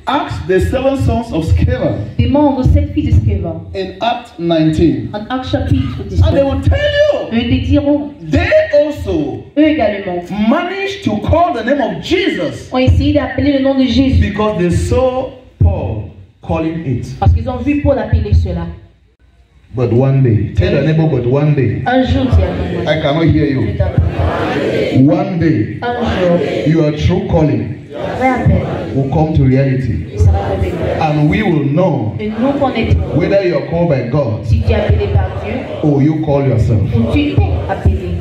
asked the 7 sons of Sceva demande aux 7 fils de Sceva in Acts 19, en Actes chapitre and 17. they will tell you Eux te diront, they also eux également, managed to call the name of Jesus ont essayé d'appeler le nom de Jésus because they saw Paul calling it. parce qu'ils ont vu Paul appeler cela. But one day, tell your neighbor, but one day, Un jour, dis à ton I cannot hear you. One day, un jour, your true calling vrai appel will come to reality, sera révélé. and we will know Et nous connaîtrons whether you are called by God si tu es appelé par Dieu or you call yourself. ou tu es appelé.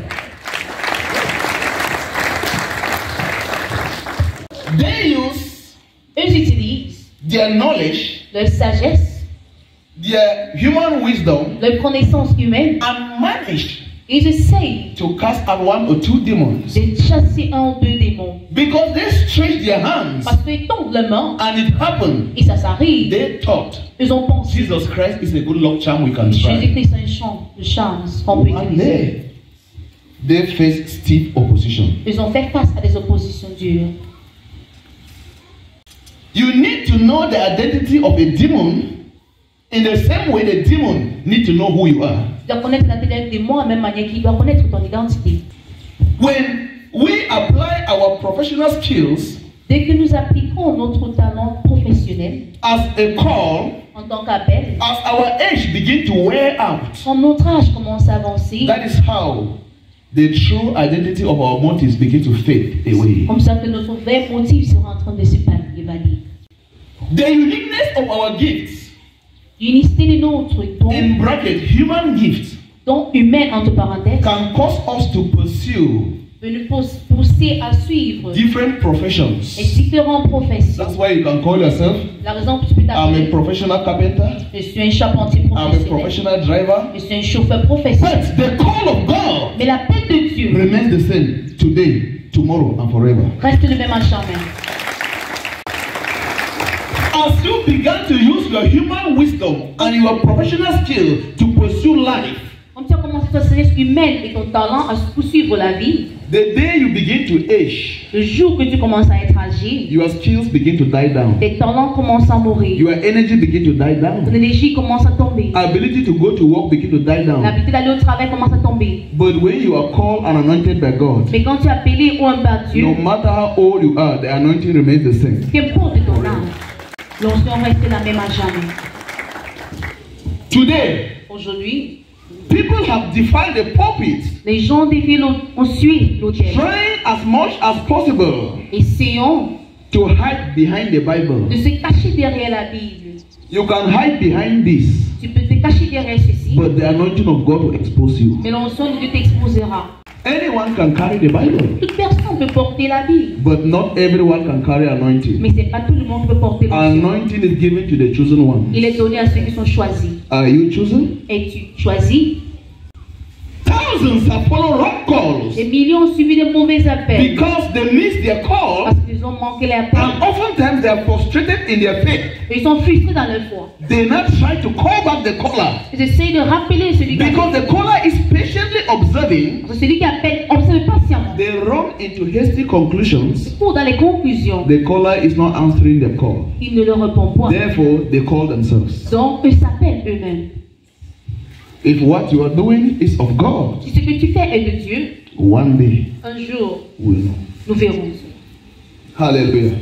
They use Eux utilisent their knowledge, leur sagesse, their human wisdom, leur connaissance humaine. and manage Ils essayent to cast out 1 or 2 demons de chasser un ou deux démons. because they stretched their hands Parce qu'ils tendent la main and it happened. et ça s'arrive. They thought Ils ont pensé Jesus Christ is a good luck charm we can try. Jésus-Christ est un champ de chance qu'on peut One utiliser. day, they faced stiff opposition. Ils ont fait face à des oppositions dures. You need to know the identity of a demon in the same way the demon need to know who you are. Tu dois connaître l'identité d'un démon de la même manière qu'il doit connaître ton identité. When we apply our professional skills Dès que nous appliquons notre talent professionnel as a call, en tant qu'appel, as our age begin to wear out, quand notre âge commence à avancer, that is how the true identity of our motives begin to fade away. comme ça que notre vrai motif sera en train de se évader. The uniqueness of our gifts, L'unicité de notre don, in bracket, human gifts, don humain entre parenthèses, can cause us to pursue peut nous pousser à suivre different les professions. différentes professions. That's why you can call yourself, La raison que tu peux I'm a t'appeler, professional carpenter, je suis un charpentier I'm a professionnel, professional driver. je suis un chauffeur professionnel. But the call of God Mais l'appel de Dieu remains the same today, tomorrow, and forever. reste le même à jamais. As you began to use your human wisdom and your professional skill to pursue life, Quand tu as commencé ta sagesse humaine et ton talent à poursuivre la vie, the day you begin to age, le jour que tu commences à être âgé, your skills begin to die down. tes talents commencent à mourir. Your energy begin to die Ton down. énergie commence à tomber. Ability to go to work begin to die down. L'habitude d'aller au travail commence à tomber. But when you are called and anointed by God, Mais quand tu es appelé ou un par Dieu, no matter how old you are, the anointing remains the same. qu'importe ton âge, l'onction reste la même à jamais. Today, Aujourd'hui, people have defined the pulpit, les gens défient on suit l'autel. trying as much as possible Essayons to hide behind the de Bible. se cacher derrière la Bible. You can hide behind this, Tu peux te cacher derrière ceci, but the anointing of God will expose you. mais l'onction de Dieu t'exposera. Anyone can carry the Bible, Toute personne peut porter la Bible, but not everyone can carry anointing. mais c'est pas tout le monde qui peut porter l'onction. Anointing is given to the chosen ones. Il est donné à ceux qui sont choisis. Are you chosen? Es-tu choisi? Thousands have followed wrong calls Des millions ont suivi de mauvais appels because they missed their call, parce qu'ils ont manqué les appels. and oftentimes they are frustrated in their faith. Ils sont frustrés dans leur foi. They now try to call back the caller Ils essayent de rappeler celui qui because appelle. the caller is patiently observing. Parce que celui qui appelle observe patiemment. They run into hasty conclusions. Pour dans les conclusions, The caller is not answering the call. il ne leur répond pas. Therefore, they call themselves. Donc, eux s'appellent eux-mêmes. If what you are doing is of God, Si ce que tu fais est de Dieu, one day un jour, we'll know. nous verrons. Hallelujah.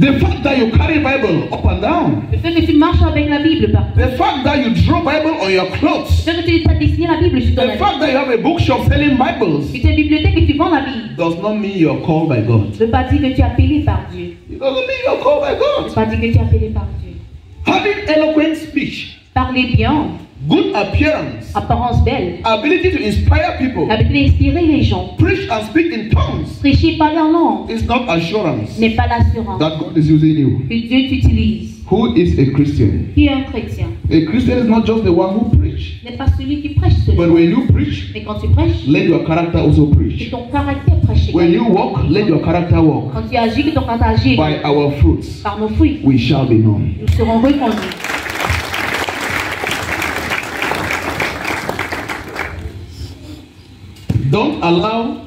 The fact that you carry Bible up and down, Le fait que tu marches avec la Bible partout. the fact that you draw Bible on your clothes, Le fait que tu as dessiné la Bible sur ton the habit. fact that you have a bookshop selling Bibles Que tu as une bibliothèque et tu vends la Bible. does not mean you are called by God. Ne veut pas dire que tu es appelé par Dieu. It doesn't mean you are called by Ne veut God. pas dire que tu es appelé par Dieu. Having eloquent speech, Parler bien, good appearance, apparence belle, ability to inspire people, l'habitude d'inspirer les gens, preach and speak in tongues prêcher, parler en langue, is not assurance n'est pas l'assurance that God is using you. que Dieu t'utilise. Who is a Christian? Qui est un chrétien? A Christian is not just the one who preach, N'est pas celui qui prêche but seulement. when you preach, Mais quand tu prêches, let your character also que preach. ton caractère prêche. When you walk, let your character walk. Quand tu agis, que ton caractère agit. By our fruits, Par nos fruits, we shall be known. nous serons reconnus. Don't allow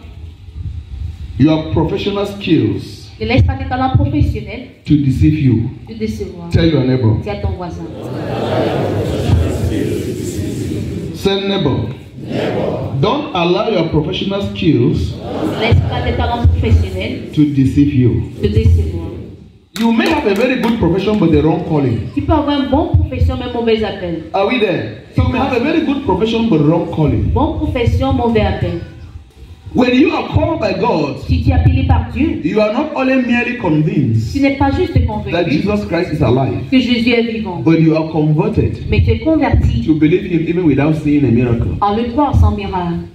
your professional skills Ne laisse pas tes talents professionnels to deceive you. te décevoir. Tell your neighbor. Dis à ton voisin. Say neighbor. Don't allow your professional skills Ne laisse pas tes talents professionnels to deceive you. te décevoir. You may have a very good profession but the wrong calling. Tu peux avoir une bonne profession, mais mauvais appel. Are we there? So you may have a very good profession but wrong calling. Bonne profession, mauvais appel. When you are called by God, Si tu es appelé par Dieu, you are not only merely convinced tu n'es pas juste that convaincu Jesus Christ is alive, que Jésus est vivant, but you are converted mais tu es converti to believe Him even without seeing a miracle. en le croire sans miracle.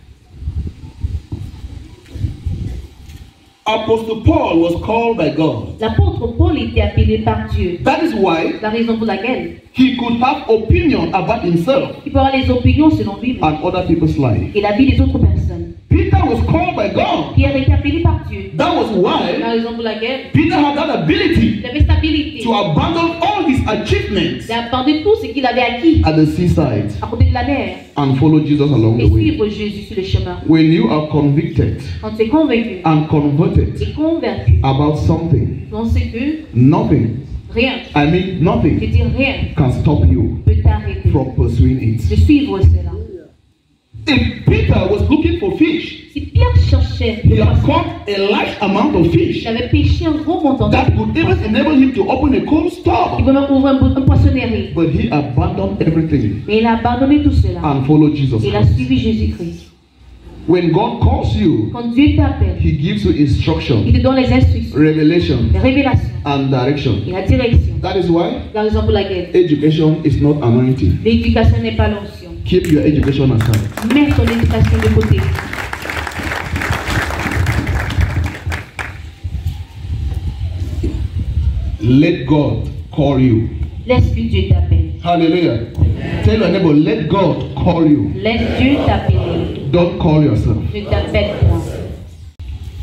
Apostle Paul was called by God. L'apôtre Paul était appelé par Dieu. That is why La raison pour laquelle he could have opinion about himself il peut avoir les opinions selon lui and other people's life. et la vie des autres personnes. Peter was called by God. Pierre était appelé par Dieu. That was La why raison pour laquelle Peter had that ability il avait stabilité. to abandon all his achievements Il a abandonné tout ce qu'il avait acquis at the seaside à côté de la mer and follow Jesus along et the way. suivre Jésus sur le chemin. When you are convicted Quand tu es convaincu and converted et converti, about something, on sait que nothing, rien, I mean je nothing, dis rien, can stop you peut t'arrêter from pursuing de it. suivre cela. If Peter was looking for fish, Si Pierre cherchait, he had caught a large amount of fish il avait pêché un gros montant de that would even enable him to open a cold il store. pouvait même ouvrir une poissonnerie. But he abandoned everything Mais il a abandonné tout cela. and followed Jesus Il a Christ. suivi Jésus-Christ. When God calls you, Quand Dieu t'appelle, He gives you il instruction, te donne les instructions, revelation, les révélations and direction. et la direction. That is why La raison pour laquelle education is not anointing. l'éducation n'est pas l'onction. Keep your education aside. Mets ton éducation de côté. Let God call you. Laisse que Dieu t'appelle. Hallelujah. Tell your neighbor, let God call you. Laisse Dieu t'appeler. Don't call yourself. Ne t'appelle point.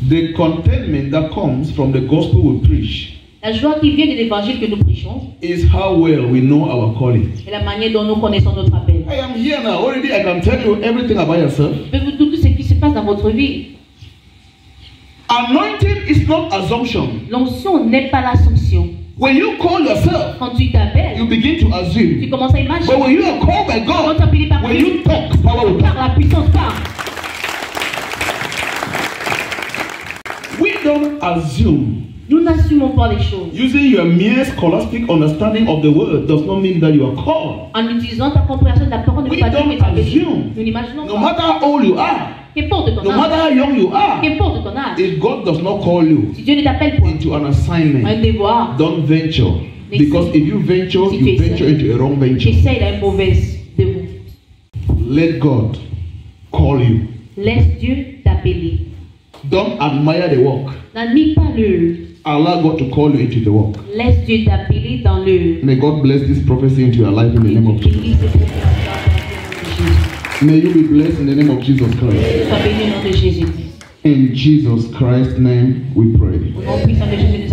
The contentment that comes from the gospel we preach La joie qui vient de l'évangile que nous prêchons is how well we know our calling. est la manière dont nous connaissons notre appel. I am here now. Already I can tell you everything about yourself. Je peux vous dire tout ce qui se passe dans votre vie. Anointing is not assumption. L'onction n'est pas l'assomption. When you call yourself, Quand tu t'appelles, you begin to tu assume. commences à imaginer. But when you are called by Quand God, tu es appelé par when Dieu, you talk, power will par talk. la puissance part. We don't assume. Nous n'assumons pas les choses. Using your mere scholastic understanding of the word does not mean that you are called. En utilisant ta compréhension de la parole, ne We veut pas dire don't que tu es appelé. assume. Nous n'imaginons No pas. matter how old you are, Qu'importe ton no matter âge. how young you are, Qu'importe ton âge. if God does not call you Si Dieu ne t'appelle point, into an un assignment, devoir, don't venture. Because if you venture, you venture into a wrong venture. j'essaye la mauvaise de vous. Let God call you. Laisse Dieu t'appeler. Don't admire the work. N'admire pas le. Allow God to call you into the work. Laisse Dieu t'appeler dans le. May God bless this prophecy into your life in the name of Jesus. Église de Jésus. May you be blessed in the name of Jesus Christ. Sois béni au nom de Jésus-Christ. In Jesus Christ's name we pray. Au nom puissant de Jésus.